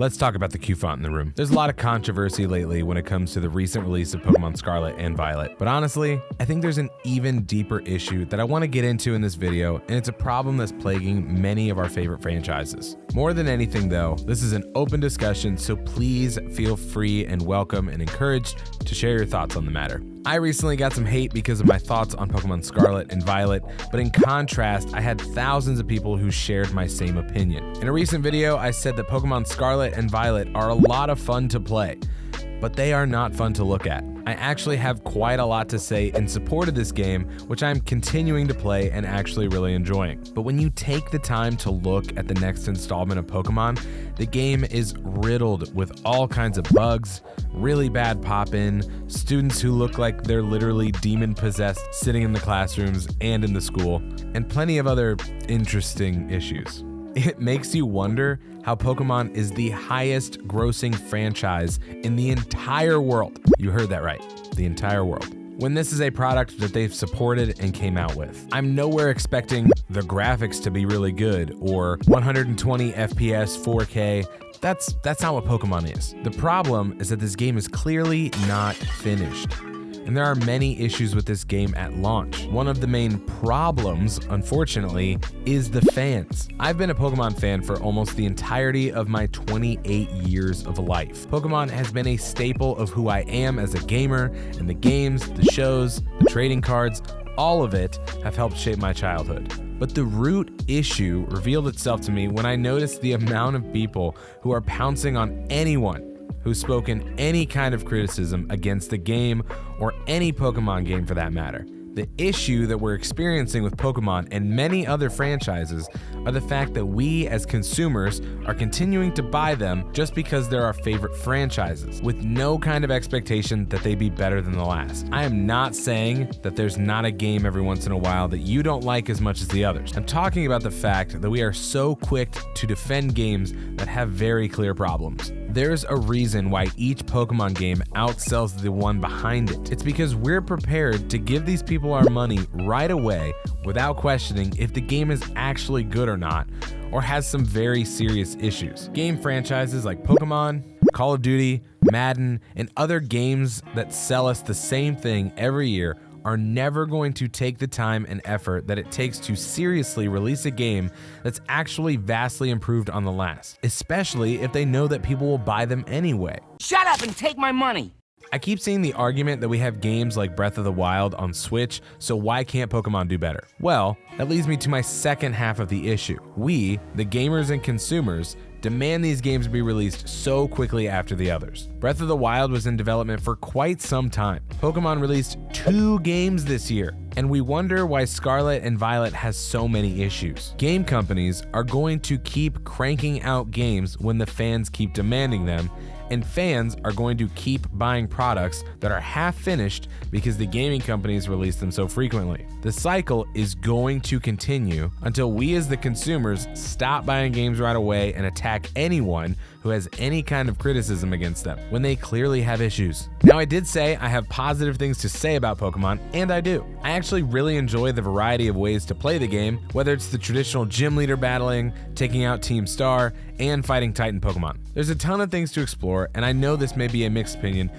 Let's talk about the Q font in the room. There's a lot of controversy lately when it comes to the recent release of Pokémon Scarlet and Violet, but honestly, I think there's an even deeper issue that I want to get into in this video, and it's a problem that's plaguing many of our favorite franchises. More than anything though, this is an open discussion, so please feel free and welcome and encouraged to share your thoughts on the matter. I recently got some hate because of my thoughts on Pokémon Scarlet and Violet, but in contrast, I had thousands of people who shared my same opinion. In a recent video, I said that Pokémon Scarlet and Violet are a lot of fun to play, but they are not fun to look at. I actually have quite a lot to say in support of this game, which I'm continuing to play and actually really enjoying. But when you take the time to look at the next installment of Pokémon, the game is riddled with all kinds of bugs, really bad pop-in, students who look like they're literally demon-possessed sitting in the classrooms and in the school, and plenty of other interesting issues. It makes you wonder how Pokémon is the highest grossing franchise in the entire world. You heard that right, the entire world. When this is a product that they've supported and came out with. I'm nowhere expecting the graphics to be really good or 120 FPS 4K. That's not what Pokémon is. The problem is that this game is clearly not finished. And there are many issues with this game at launch. One of the main problems, unfortunately, is the fans. I've been a Pokemon fan for almost the entirety of my 28 years of life. Pokemon has been a staple of who I am as a gamer, and the games, the shows, the trading cards, all of it have helped shape my childhood. But the root issue revealed itself to me when I noticed the amount of people who are pouncing on anyone who's spoken any kind of criticism against the game or any Pokemon game for that matter. The issue that we're experiencing with Pokemon and many other franchises are the fact that we as consumers are continuing to buy them just because they're our favorite franchises, with no kind of expectation that they be better than the last. I am not saying that there's not a game every once in a while that you don't like as much as the others. I'm talking about the fact that we are so quick to defend games that have very clear problems. There's a reason why each Pokemon game outsells the one behind it. It's because we're prepared to give these people our money right away without questioning if the game is actually good or not, or has some very serious issues. Game franchises like Pokemon, Call of Duty, Madden, and other games that sell us the same thing every year are never going to take the time and effort that it takes to seriously release a game that's actually vastly improved on the last, especially if they know that people will buy them anyway. Shut up and take my money! I keep seeing the argument that we have games like Breath of the Wild on Switch, so why can't Pokemon do better? Well, that leads me to my second half of the issue. We, the gamers and consumers, demand these games be released so quickly after the others. Breath of the Wild was in development for quite some time. Pokemon released 2 games this year, and we wonder why Scarlet and Violet has so many issues. Game companies are going to keep cranking out games when the fans keep demanding them, and fans are going to keep buying products that are half finished because the gaming companies release them so frequently. The cycle is going to continue until we as the consumers stop buying games right away and attack anyone who has any kind of criticism against them when they clearly have issues. Now, I did say I have positive things to say about Pokemon, and I do. I actually really enjoy the variety of ways to play the game, whether it's the traditional gym leader battling, taking out Team Star, and fighting Titan Pokemon. There's a ton of things to explore, and I know this may be a mixed opinion,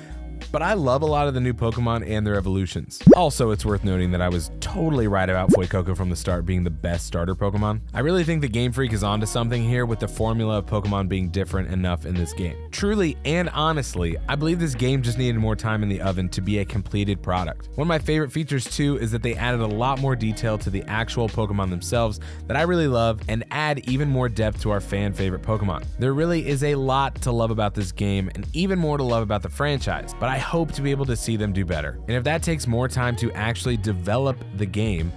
but I love a lot of the new Pokemon and their evolutions. Also, it's worth noting that I was totally right about Fuecoco from the start being the best starter Pokemon. I really think the Game Freak is onto something here with the formula of Pokemon being different enough in this game. Truly and honestly, I believe this game just needed more time in the oven to be a completed product. One of my favorite features too is that they added a lot more detail to the actual Pokemon themselves that I really love and add even more depth to our fan favorite Pokemon. There really is a lot to love about this game and even more to love about the franchise, but I hope to be able to see them do better. And if that takes more time to actually develop the game,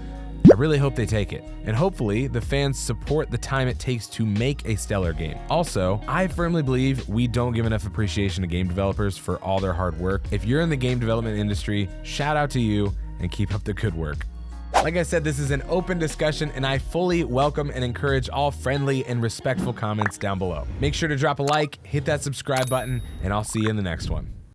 I really hope they take it. And hopefully the fans support the time it takes to make a stellar game. Also, I firmly believe we don't give enough appreciation to game developers for all their hard work. If you're in the game development industry, shout out to you and keep up the good work. Like I said, this is an open discussion, and I fully welcome and encourage all friendly and respectful comments down below. Make sure to drop a like, hit that subscribe button, and I'll see you in the next one.